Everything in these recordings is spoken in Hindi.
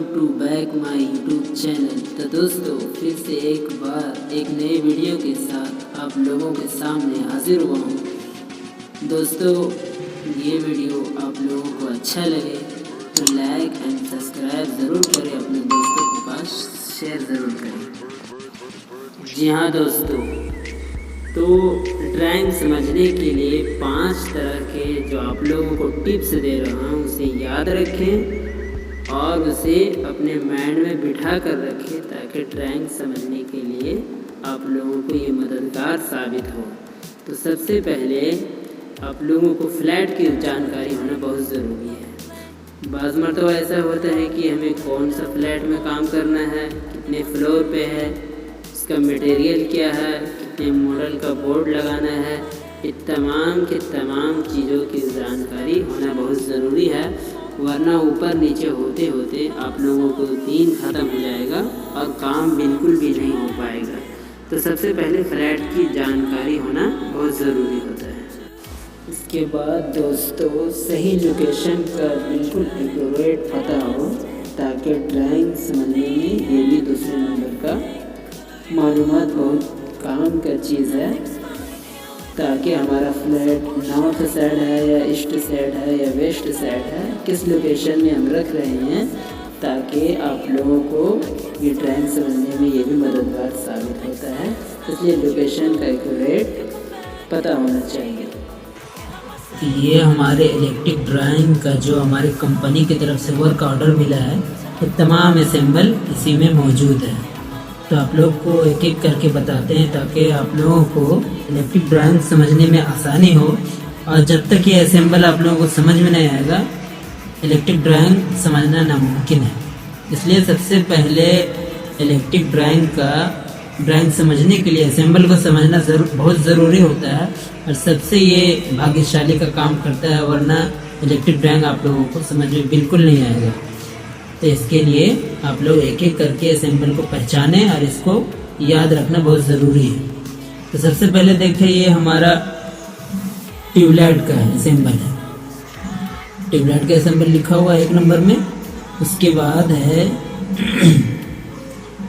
To back my YouTube channel. तो दोस्तों फिर से एक बार एक नए वीडियो के साथ आप लोगों के सामने हाजिर हुआ हूँ। दोस्तों ये वीडियो आप लोगों को अच्छा लगे तो लाइक एंड सब्सक्राइब ज़रूर करें, अपने दोस्तों के पास शेयर ज़रूर करें। जी हाँ दोस्तों, तो ड्राइंग समझने के लिए 5 तरह के जो आप लोगों को टिप्स दे रहा हूँ उसे याद रखें और उसे अपने माइंड में बिठा कर रखें ताकि ड्राइंग समझने के लिए आप लोगों को ये मददगार साबित हो। तो सबसे पहले आप लोगों को फ्लैट की जानकारी होना बहुत ज़रूरी है। बाज़ मरतबा ऐसा होता है कि हमें कौन सा फ्लैट में काम करना है, कितने फ्लोर पे है, उसका मटेरियल क्या है, कितने मॉडल का बोर्ड लगाना है, ये तमाम के तमाम चीज़ों की जानकारी होना बहुत ज़रूरी है, वरना ऊपर नीचे होते होते आप लोगों को दिन ख़त्म हो जाएगा और काम बिल्कुल भी नहीं हो पाएगा। तो सबसे पहले फ्लैट की जानकारी होना बहुत ज़रूरी होता है। इसके बाद दोस्तों सही लोकेशन का बिल्कुल एक्यूरेट पता हो ताकि ड्राइंग समझने में ये भी दूसरे नंबर का मालूमात बहुत काम का चीज़ है, ताकि हमारा फ्लैट नॉर्थ साइड है या ईस्ट साइड है या वेस्ट साइड है, किस लोकेशन में हम रख रहे हैं, ताकि आप लोगों को ये ड्राइंग समझने में ये भी मददगार साबित होता है। इसलिए लोकेशन का एक्यूरेट पता होना चाहिए। ये हमारे इलेक्ट्रिक ड्राइंग का जो हमारी कंपनी की तरफ से वर्क ऑर्डर मिला है, ये तमाम असेंबल इसी में मौजूद है। तो आप लोग को एक एक करके बताते हैं ताकि आप लोगों को इलेक्ट्रिक ड्राइंग समझने में आसानी हो। और जब तक ये असेंबल आप लोगों को समझ में नहीं आएगा, इलेक्ट्रिक ड्राइंग समझना नामुमकिन है। इसलिए सबसे पहले इलेक्ट्रिक ड्राइंग समझने के लिए असेंबल को समझना बहुत ज़रूरी होता है और सबसे ये भाग्यशाली का काम करता है, वरना इलेक्ट्रिक ड्राइंग आप लोगों को समझ में बिल्कुल नहीं आएगा। तो इसके लिए आप लोग एक एक करके असेंबल को पहचानें और इसको याद रखना बहुत ज़रूरी है। तो सबसे पहले देखिए, ये हमारा ट्यूबलाइट का असेंबल है। ट्यूबलाइट का असेंबल लिखा हुआ है 1 नंबर में। उसके बाद है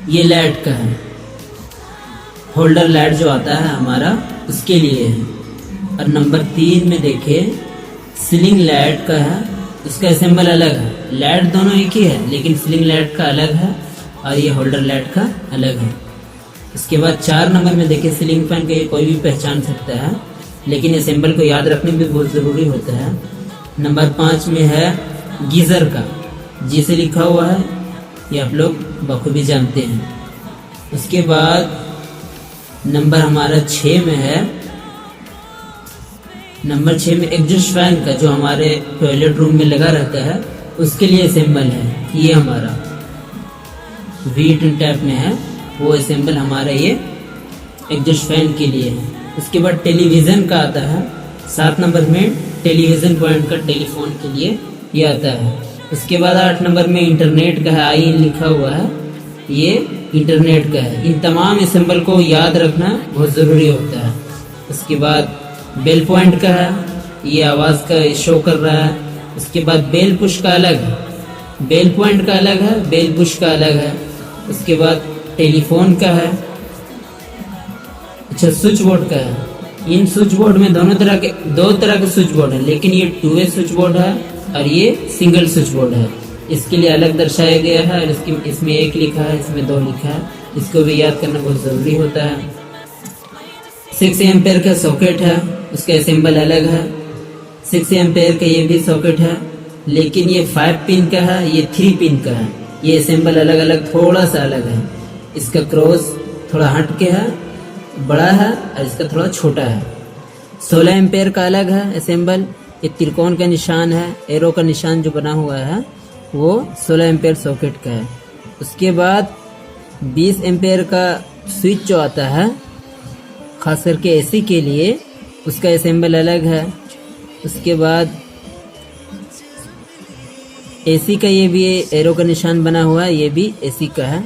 ये लाइट का है, होल्डर लाइट जो आता है हमारा उसके लिए है। और नंबर 3 में देखिए सीलिंग लाइट का है, उसका असेंबल अलग है। लाइट दोनों एक ही है लेकिन सीलिंग लाइट का अलग है और ये होल्डर लाइट का अलग है। उसके बाद 4 नंबर में देखिए सीलिंग फैन का, ये कोई भी पहचान सकता है लेकिन असेंबल को याद रखने भी बहुत ज़रूरी होता है। नंबर 5 में है गीज़र का, जिसे लिखा हुआ है, ये आप लोग बखूबी जानते हैं। उसके बाद नंबर हमारा 6 में है, नंबर 6 में एग्जॉस्ट फैन का, जो हमारे टॉयलेट रूम में लगा रहता है उसके लिए असेंबल है। ये हमारा V10 टाइप में है, वो असेंबल हमारा ये एग्जॉस्ट फैन के लिए है। उसके बाद टेलीविज़न का आता है 7 नंबर में, टेलीविज़न पॉइंट का टेलीफोन के लिए ये आता है। उसके बाद 8 नंबर में इंटरनेट का है, आई लिखा हुआ है, ये इंटरनेट का है। इन तमाम असेंबल को याद रखना बहुत ज़रूरी होता है। उसके बाद बेल पॉइंट का है, ये आवाज़ का शो कर रहा है। उसके बाद बेल पुश का अलग है, बेल पॉइंट का अलग है, बेल पुश का अलग है। उसके बाद टेलीफोन का है, अच्छा स्विच बोर्ड का है। इन स्विच बोर्ड में दो तरह के स्विच बोर्ड है, लेकिन ये 2 वे स्विच बोर्ड है और ये सिंगल स्विच बोर्ड है। इसके लिए अलग दर्शाया गया है और इसमें 1 लिखा है, इसमें 2 लिखा है। इसको भी याद करना बहुत ज़रूरी होता है। 6 एम्पेयर का सॉकेट है, उसका असेंबल अलग है। 6 एम्पेयर का ये भी सॉकेट है, लेकिन ये 5 पिन का है, ये 3 पिन का है। ये असेंबल अलग अलग थोड़ा सा अलग है। इसका क्रॉस थोड़ा हट के है, बड़ा है, और इसका थोड़ा छोटा है। 16 एम्पेयर का अलग है असेंबल, ये त्रिकोण का निशान है, एरो का निशान जो बना हुआ है वो 16 एम्पेयर सॉकेट का है। उसके बाद 20 एम्पेयर का स्विच जो आता है खास करके एसी के लिए, उसका असेंबल अलग है। उसके बाद एसी का ये भी एरो का निशान बना हुआ है, ये भी एसी का है।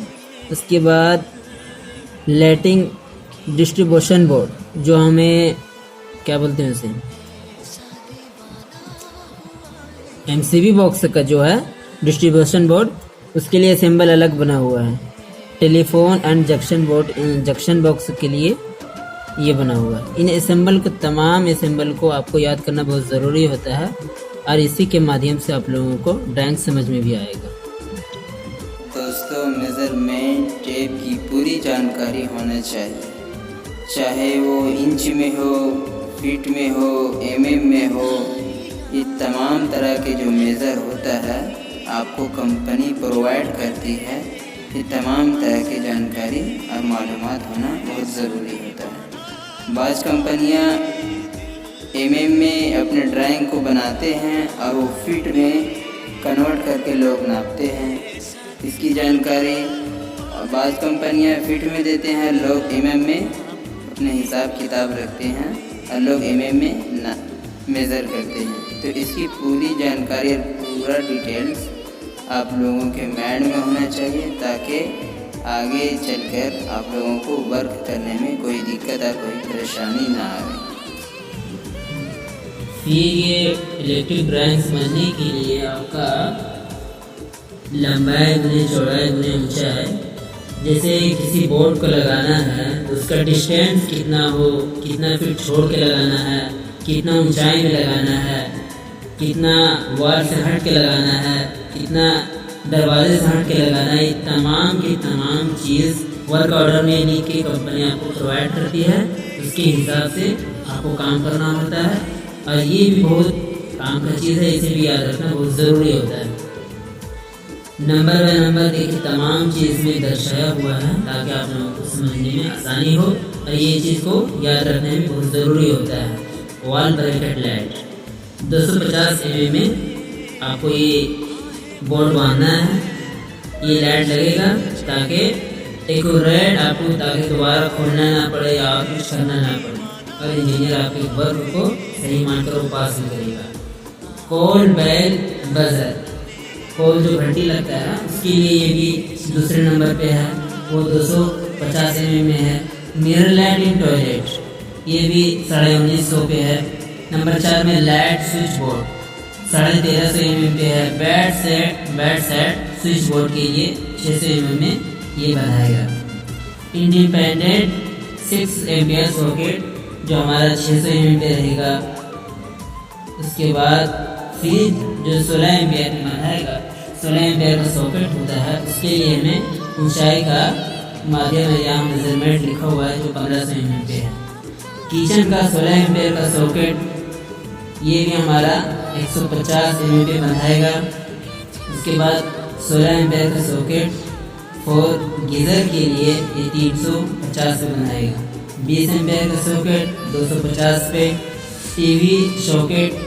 उसके बाद लाइटिंग डिस्ट्रीब्यूशन बोर्ड, जो हमें क्या बोलते हैं उसे, एमसीबी बॉक्स का जो है डिस्ट्रीब्यूशन बोर्ड, उसके लिए असेंबल अलग बना हुआ है। टेलीफोन एंड जंक्शन बॉक्स के लिए ये बना हुआ है। इन असेंबल को तमाम असेंबल को आपको याद करना बहुत ज़रूरी होता है और इसी के माध्यम से आप लोगों को ड्राइंग समझ में भी आएगा। दोस्तों, मेज़रमेंट टेप की पूरी जानकारी होना चाहिए, चाहे वो इंच में हो, फीट में हो, mm में हो। ये तमाम तरह के जो मेज़र होता है आपको कंपनी प्रोवाइड करती है। ये तमाम तरह की जानकारी और मालूमात होना बहुत ज़रूरी होता है। बाज़ कंपनियां mm में अपने ड्राइंग को बनाते हैं और वो फीट में कन्वर्ट करके लोग नापते हैं। इसकी जानकारी बाज़ कंपनियां फीट में देते हैं, लोग mm में अपने हिसाब किताब रखते हैं और लोग mm में मेज़र करते हैं। तो इसकी पूरी जानकारी और पूरा डिटेल्स आप लोगों के माइंड में होना चाहिए ताकि आगे चलकर आप लोगों को वर्क करने में कोई दिक्कत या कोई परेशानी ना आए। फिर ये इलेक्ट्रिक ड्राइंग समझने के लिए आपका लंबाई गुने चौड़ाई गुने ऊंचाई, जैसे किसी बोर्ड को लगाना है तो उसका डिस्टेंस कितना हो, कितना फीट छोड़ के लगाना है, कितना ऊंचाई में लगाना है, कितना वॉल से हट के लगाना है, कितना दरवाजे से हट के लगाना है। ये तमाम की तमाम चीज़ वर्क ऑर्डर में लिख के कंपनी आपको प्रोवाइड करती है। उसके हिसाब से आपको काम करना होता है और ये भी बहुत काम का चीज़ है, इसे भी याद रखना बहुत ज़रूरी होता है। नंबर बाय नंबर देखिए तमाम चीज़ में दर्शाया हुआ है ताकि आप लोगों को समझने में आसानी हो और ये चीज़ को याद रखने में बहुत ज़रूरी होता है। वॉल ब्रैकेट लाइट 250 mm में आपको ये बोर्ड बांधना है। ये लाइट लगेगा ताकि एक्यूरेट आपको, ताकि दोबारा खोलना ना पड़े या कुछ करना ना पड़े और इंजीनियर आपके वर्क को सही मानकर वो पास भी करेगा। कॉल बेल बजर, कॉल जो घंटी लगता है उसके लिए ये भी दूसरे नंबर पे है, वो 250 mm में है। मिरर लाइट इन टॉयलेट ये भी 1950 पे है। नंबर 4 में लाइट स्विच बोर्ड 1350 mm पे है। बेड सेट स्विच बोर्ड के लिए 600 mm में ये बनाएगा। इंडिपेंडेंट 6 एम्पियर सॉकेट जो हमारा 600 mm पे रहेगा। उसके बाद फिर जो 16 एम्पियर में बनाएगा, 16 एम्पियर का सॉकेट होता है, उसके लिए हमें ऊंचाई का माध्यम है, यहाँ मेजरमेंट लिखा हुआ है जो 1500 mm पे है। किचन का 16 एम्पियर का सॉकेट ये भी हमारा 150 mm पे बनाएगा। उसके बाद 16 एम्पियर का सॉकेट फॉर गीज़र के लिए ये 350 पे बनाएगा। 20 एम्पियर का सॉकेट 250 पे। टीवी सॉकेट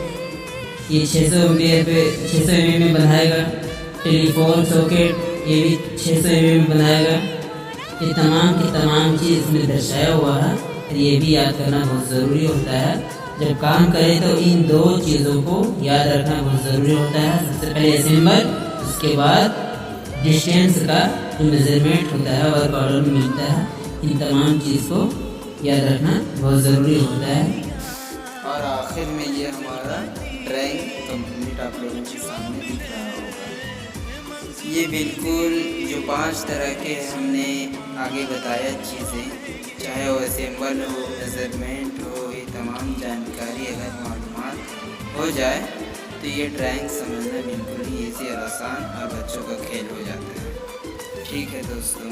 ये 600 एम्पियर पे 600 mm में बनाएगा। टेलीफोन सॉकेट ये भी 600 mm में बनाएगा। ये तमाम की तमाम चीज़ इसमें दर्शाया हुआ है और ये भी याद करना बहुत ज़रूरी होता है। जब काम करें तो इन दो चीज़ों को याद रखना बहुत ज़रूरी होता है। सबसे पहले असेंबल, उसके बाद डिस्टेंस का जो मेजरमेंट होता है वर्क ऑर्डर में मिलता है। इन तमाम चीज़ को याद रखना बहुत ज़रूरी होता है। और आखिर में ये हमारा ड्राइंग कंप्लीट आप लोगों के सामने दिख रहा होगा। ये बिल्कुल जो 5 तरह के हमने आगे बताया चीज़ें, चाहे वो असेंबल हो, मेजरमेंट हो, ये तमाम जानकारी अगर मालूमात हो जाए तो ये ड्राइंग समझना बिल्कुल ही ईजी और आसान और बच्चों का खेल हो जाता है। ठीक है दोस्तों।